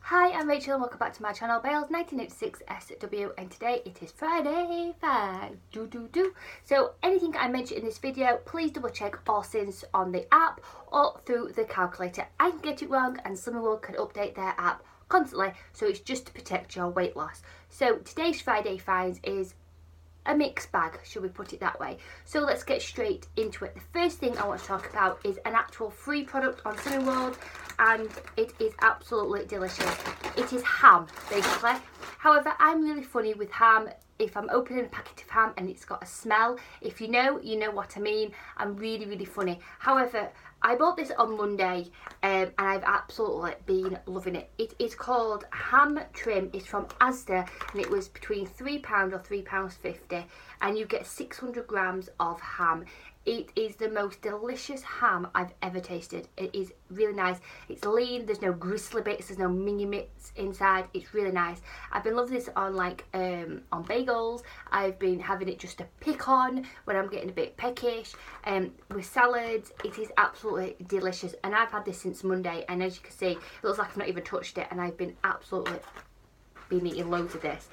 Hi, I'm Rachel and welcome back to my channel, Bales 1986 SW, and today it is Friday 5. So anything I mention in this video, please double check all sins on the app or through the calculator. I can get it wrong and someone can update their app constantly, so it's just to protect your weight loss. So today's Friday finds is a mixed bag, should we put it that way. So let's get straight into it. The first thing I want to talk about is an actual free product on Slimming World, and it is absolutely delicious. It is ham, basically. However, I'm really funny with ham. If I'm opening a packet of ham and it's got a smell, if you know, you know what I mean. I'm really funny. However, I bought this on Monday and I've absolutely been loving it. It is called Ham Trim. It's from Asda and it was between £3 or £3.50, and you get 600 grams of ham. It is the most delicious ham I've ever tasted. It is really nice. It's lean, there's no gristly bits, there's no mini bits inside. It's really nice. I've been loving this on on bagels. I've been having it just to pick on when I'm getting a bit peckish. With salads, it is absolutely delicious. And I've had this since Monday, and as you can see, it looks like I've not even touched it, and I've been eating loads of this.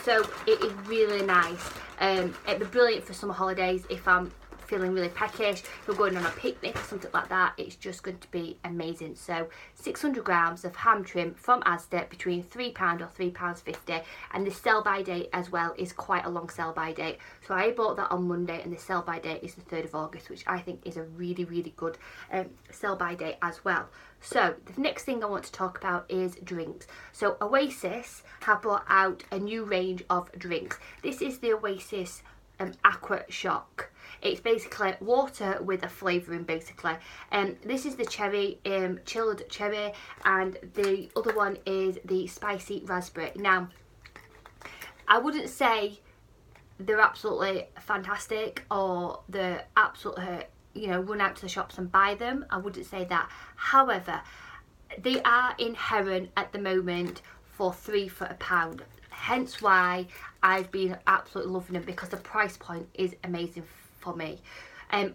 So it is really nice. It'd be brilliant for summer holidays if I'm feeling really peckish, if we're going on a picnic or something like that. It's just going to be amazing. So 600 grams of ham trim from Asda, between £3 or £3.50, and the sell by date as well is quite a long sell by date. So I bought that on Monday and the sell by date is the 3rd of August, which I think is a really good sell by date as well. So the next thing I want to talk about is drinks. So Oasis have brought out a new range of drinks. This is the Oasis Aqua Shock. It's basically water with a flavouring, basically. This is the cherry, chilled cherry, and the other one is the spicy raspberry. Now, I wouldn't say they're absolutely fantastic or they're absolutely, run out to the shops and buy them. I wouldn't say that. However, they are in Heron at the moment for £3 for £1. Hence why I've been absolutely loving them, because the price point is amazing for me.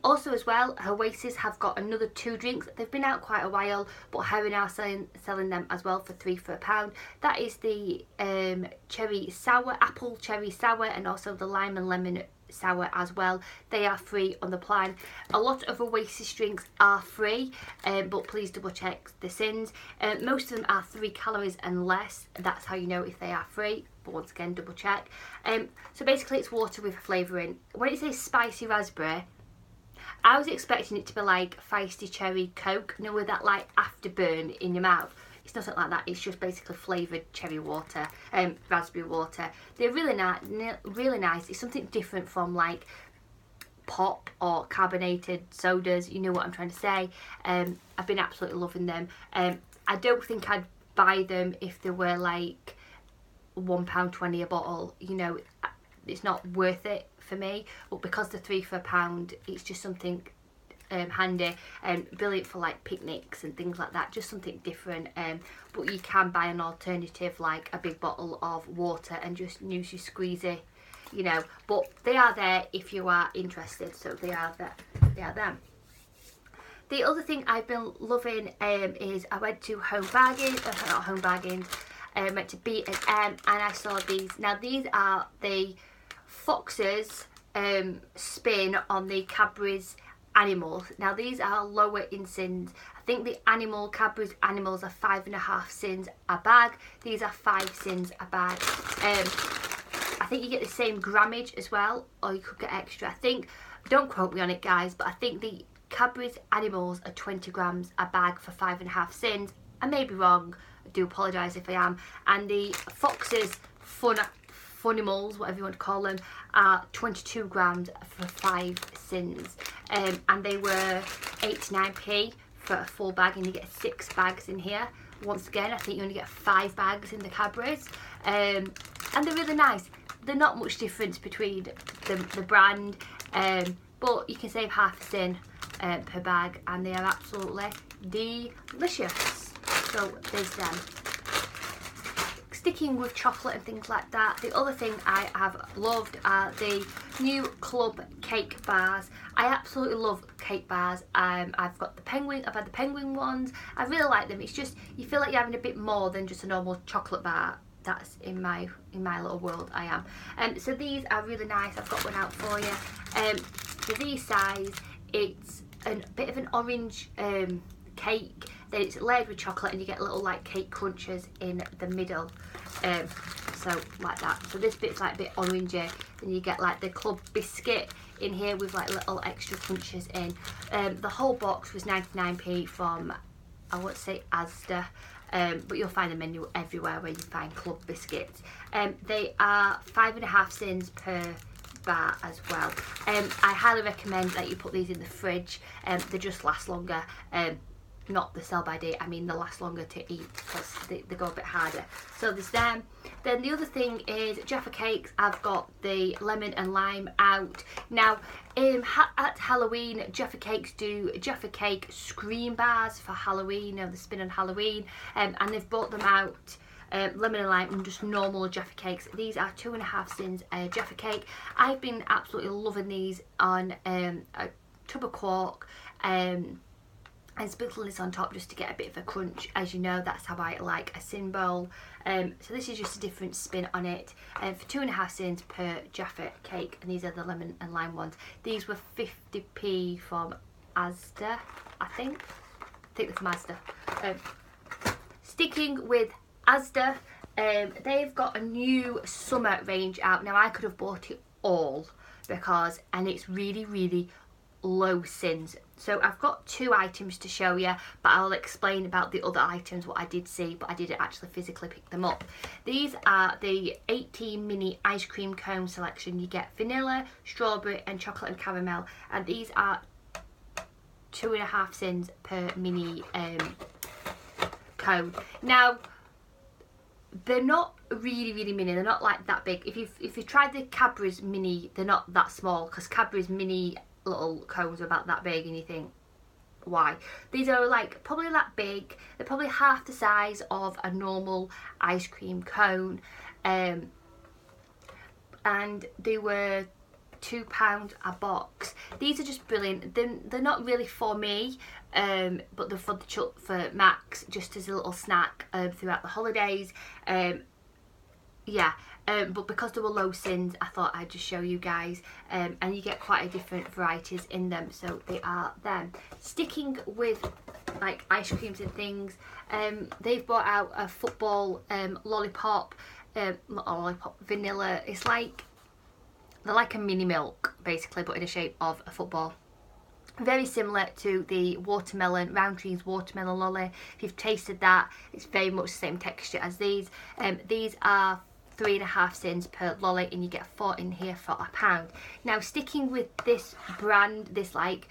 Also as well, Oasis have got another 2 drinks. They've been out quite a while, but Heron are selling them as well for £3 for £1. That is the apple cherry sour, and also the lime and lemon sour as well. They are free on the plan. A lot of Oasis drinks are free, but please double check the sins. Most of them are 3 calories and less. That's how you know if they are free, but once again, double check. So basically it's water with flavouring. When it says spicy raspberry, I was expecting it to be like feisty cherry Coke, with that like afterburn in your mouth. It's nothing like that. It's just basically flavoured cherry water, raspberry water. They're really nice. It's something different from like pop or carbonated sodas. You know what I'm trying to say. I've been absolutely loving them. I don't think I'd buy them if they were like £1.20 a bottle. It's not worth it for me. But because they're £3 for £1, it's just something handy and brilliant for like picnics and things like that. Just something different. But you can buy an alternative like a big bottle of water and just use your squeezy, but they are there if you are interested. So they are them. The other thing I've been loving is I went to Home Bargains, not Home Bargains, I went to B&M and I saw these. Now these are the Fox's spin on the Cadbury's Animals. Now these are lower in sins. I think the Cadbury's Animals are 5.5 sins a bag. These are 5 sins a bag. I think you get the same grammage as well, or you could get extra. I think, don't quote me on it guys, but I think the Cadbury's Animals are 20 grams a bag for 5.5 sins. I may be wrong. I do apologise if I am. And the Fox's Funimals, whatever you want to call them, are 22 grams for 5 sins. And they were 89p for a full bag, and you get 6 bags in here. Once again, I think you only get 5 bags in the Cadbury's. And they're really nice. They're not much difference between the brand, but you can save half a sin per bag, and they are absolutely delicious. So there's them. Sticking with chocolate and things like that, the other thing I have loved are the new Club cake bars. I absolutely love cake bars. I've got the penguin. I've had the penguin ones. I really like them. It's just, you feel like you're having a bit more than just a normal chocolate bar. That's in my little world. I am. So these are really nice. I've got one out for you. For these size, it's a bit of an orange cake. Then it's layered with chocolate, and you get little like cake crunches in the middle. So like that. So this bit's like a bit orangey. Then you get like the club biscuit in here with like little extra crunches in. The whole box was 99p from, I won't say Asda, but you'll find the menu everywhere where you find club biscuits. They are 5.5 cents per bar as well. I highly recommend that you put these in the fridge. They just last longer. Not the sell by date, I mean they last longer to eat because they go a bit harder. So there's them. Then the other thing is Jaffa Cakes. I've got the lemon and lime out. Now at Halloween, Jaffa Cakes do Jaffa Cake Scream Bars for Halloween, they spin on Halloween, and they've brought them out. Lemon and lime and just normal Jaffa Cakes. These are 2.5 cents a Jaffa Cake. I've been absolutely loving these on a tub of quark. And sprinkling this on top just to get a bit of a crunch. As you know, that's how I like a sin bowl. So this is just a different spin on it. For 2.5 cents per Jaffa Cake, and these are the lemon and lime ones. These were 50p from Asda, I think they're from Asda. Sticking with Asda, they've got a new summer range out. Now I could have bought it all and it's really low sins. So I've got 2 items to show you, but I'll explain about the other items, what I did see, but I didn't actually physically pick them up. These are the 18 mini ice cream cone selection. You get vanilla, strawberry and chocolate and caramel, and these are 2.5 cents per mini cone. Now they're not really mini, they're not like that big. If you've tried the Cadbury's mini, they're not that small, because Cadbury's mini little cones are about that big and you think, why? These are like probably that big. They're probably half the size of a normal ice cream cone, and they were £2 a box. These are just brilliant. They're not really for me, but they're for Max, just as a little snack throughout the holidays. But because they were low sins, I thought I'd just show you guys, and you get quite a different varieties in them, so they are them. Sticking with like ice creams and things, they've brought out a football lollipop, not a lollipop, vanilla. It's like, they're like a mini milk basically, but in the shape of a football. Very similar to the watermelon, Rowntree's watermelon lolly. If you've tasted that, it's very much the same texture as these. These are 3.5 cents per lolly, and you get 4 in here for £1. Now sticking with this brand, this like,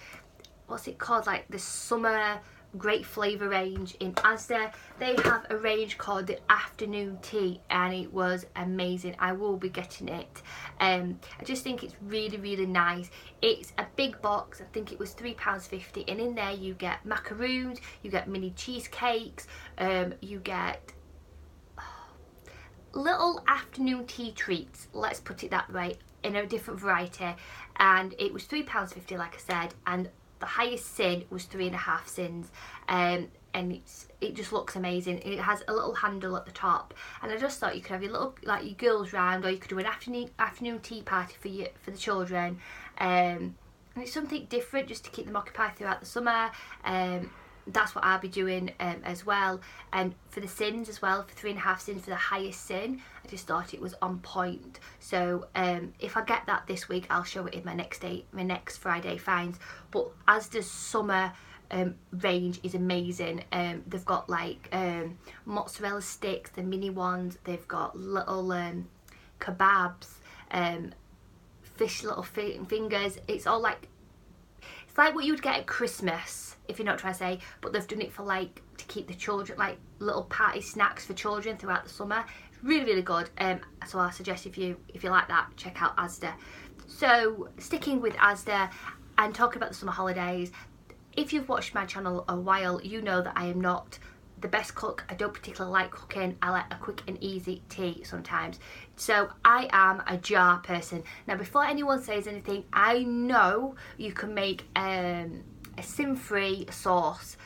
what's it called, like the summer great flavour range in Asda, they have a range called the afternoon tea, and it was amazing. I will be getting it. I just think it's really nice. It's a big box. I think it was £3.50, and in there you get macaroons, you get mini cheesecakes, you get little afternoon tea treats, let's put it that way, in a different variety, and it was £3.50 like I said, and the highest sin was 3.5 cents, and it just looks amazing. It has a little handle at the top, and I just thought you could have your little, like your girls round, or you could do an afternoon tea party for the children, and it's something different just to keep them occupied throughout the summer. That's what I'll be doing as well. And for the sins as well, for 3.5 cents for the highest sin, I just thought it was on point. So if I get that this week, I'll show it in my next Friday finds. But Asda's summer range is amazing. They've got like mozzarella sticks, the mini ones. They've got little kebabs, fish little fingers. It's all like, it's like what you would get at Christmas, if you know what I'm trying to say, but they've done it for like, to keep the children, like little party snacks for children throughout the summer. It's really good. So I suggest if you like that, check out Asda. So sticking with Asda and talking about the summer holidays, if you've watched my channel a while, you know that I am not the best cook. I don't particularly like cooking. I like a quick and easy tea sometimes. So I am a jar person. Now before anyone says anything, I know you can make a sin-free sauce,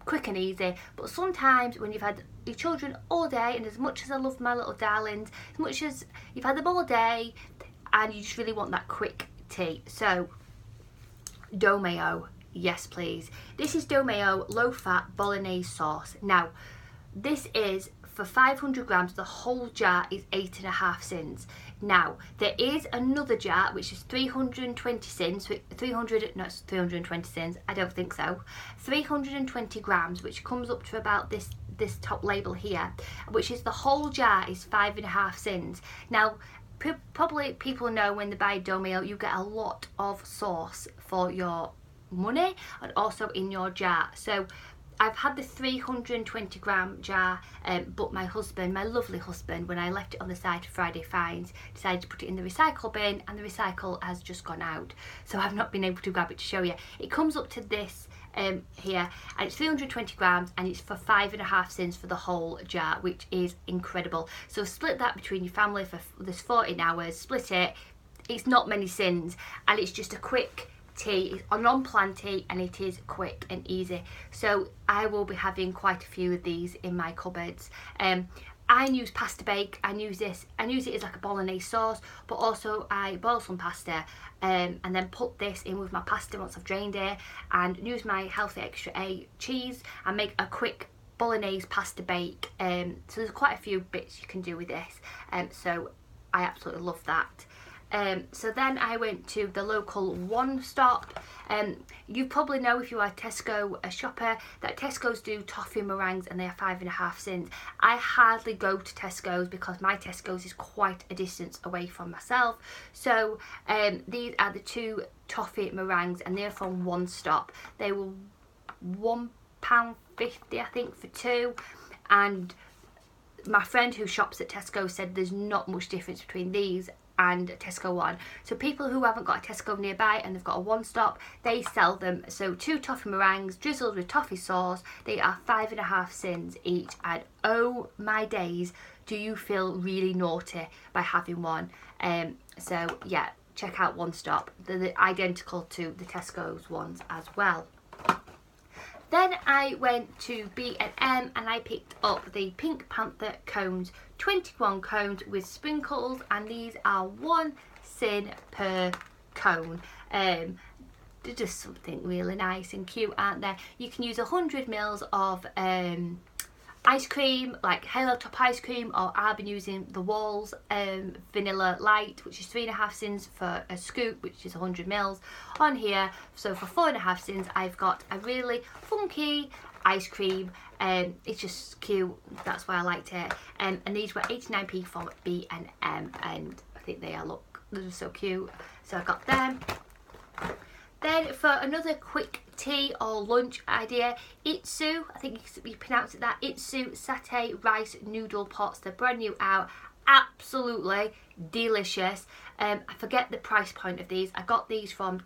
quick and easy. But sometimes when you've had your children all day, and as much as I love my little darlings, as much as you've had them all day and you just really want that quick tea, so Domeo, yes please. This is Domeo low fat bolognese sauce. Now this is for 500 grams, the whole jar is 8.5 cents. Now there is another jar which is 320 cents, 320 cents, I don't think so, 320 grams, which comes up to about this top label here, which is the whole jar is 5.5 cents. Now probably people know when they buy Domeo you get a lot of sauce for your money and also in your jar. So I've had the 320 gram jar, but my husband, my lovely husband, when I left it on the side of Friday Finds, decided to put it in the recycle bin, and the recycle has just gone out, so I've not been able to grab it to show you. It comes up to this here, and it's 320 grams, and it's for 5.5 cents for the whole jar, which is incredible. So split that between your family for this 14 hours, split it, it's not many sins, and it's just a quick tea. It's a non-planned tea, and it is quick and easy. So I will be having quite a few of these in my cupboards. I use pasta bake. I use it as like a bolognese sauce, but also I boil some pasta and then put this in with my pasta once I've drained it, and use my healthy extra A cheese and make a quick bolognese pasta bake. So there's quite a few bits you can do with this, so I absolutely love that. So then I went to the local One Stop. You probably know, if you are a Tesco shopper, that Tesco's do toffee meringues, and they are 5.5 cents. I hardly go to Tesco's because my Tesco's is quite a distance away from myself. So these are the two toffee meringues, and they're from One Stop. They were £1.50 I think for two, and my friend who shops at Tesco said there's not much difference between these and Tesco One. So people who haven't got a Tesco nearby and they've got a One Stop, they sell them. So two toffee meringues drizzled with toffee sauce, they are 5.5 cents each, and oh my days, do you feel really naughty by having one. So yeah, check out One Stop. They're identical to the Tesco's ones as well. Then I went to B&M and I picked up the Pink Panther cones, 21 cones with sprinkles, and these are 1 cent per cone. They're just something really nice and cute, aren't they? You can use 100 mils of ice cream, like Halo Top ice cream, or I've been using the Walls Vanilla Light, which is 3.5 cents for a scoop, which is 100 mils on here. So for 4.5 cents I've got a really funky ice cream. It's just cute, that's why I liked it. And these were 89p from B&M, and I think they're so cute, so I got them. Then for another quick tea or lunch idea, Itsu, I think you pronounce it that, Itsu satay rice noodle pots. They're brand new out, absolutely delicious. I forget the price point of these. I got these from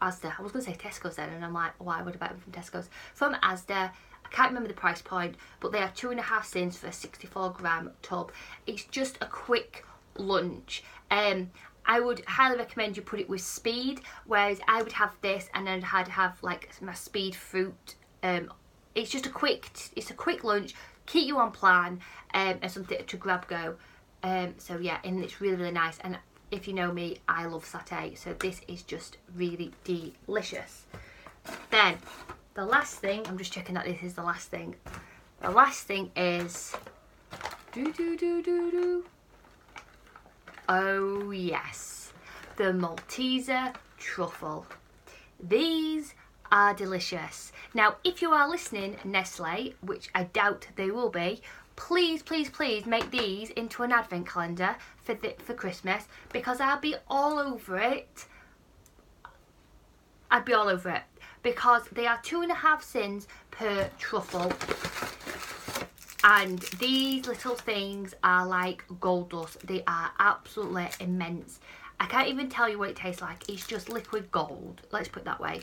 Asda. I was going to say Tesco's then, and I'm like, why would I buy them from Tesco's? From Asda. I can't remember the price point, but they are 2.5 cents for a 64 gram tub. It's just a quick lunch. I would highly recommend you put it with Speed, whereas I would have this and then I'd have like my Speed fruit. It's just a quick lunch, keep you on plan, and something to grab go. So yeah, and it's really, really nice. And if you know me, I love satay, so this is just really delicious. Then the last thing, I'm just checking that this is the last thing. The last thing is oh yes, the Malteser truffle. These are delicious. Now, if you are listening, Nestle, which I doubt they will be, please, please, please make these into an advent calendar for Christmas, because I'll be all over it. I'd be all over it, because they are 2.5 cents per truffle. And these little things are like gold dust. They are absolutely immense. I can't even tell you what it tastes like. It's just liquid gold, let's put it that way.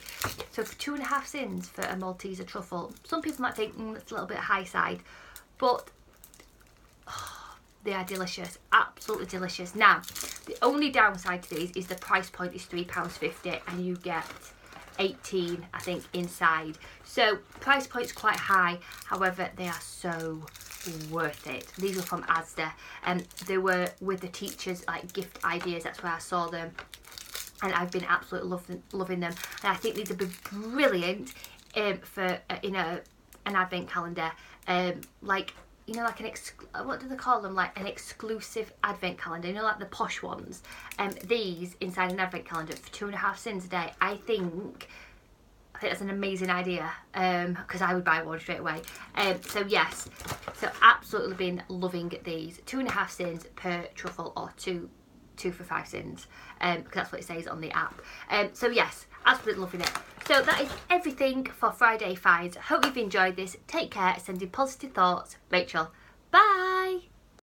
So for 2.5 cents for a Malteser truffle, some people might think it's a little bit high side, but they are delicious, absolutely delicious. Now, the only downside to these is the price point is £3.50, and you get 18, I think, inside. So price point's quite high, however they are so worth it. These were from Asda, and they were with the teachers like gift ideas. That's where I saw them, and I've been absolutely loving them. And I think these would be brilliant for in an advent calendar, like, you know, like what do they call them, like an exclusive advent calendar, you know, like the posh ones. These inside an advent calendar for 2.5 cents a day. I think that's an amazing idea, because I would buy one straight away. So yes, so absolutely been loving these. 2.5 cents per truffle, or two for 5 cents, because that's what it says on the app. So yes, absolutely loving it. So that is everything for Friday finds. Hope you've enjoyed this. Take care, sending positive thoughts. Rachel. Bye.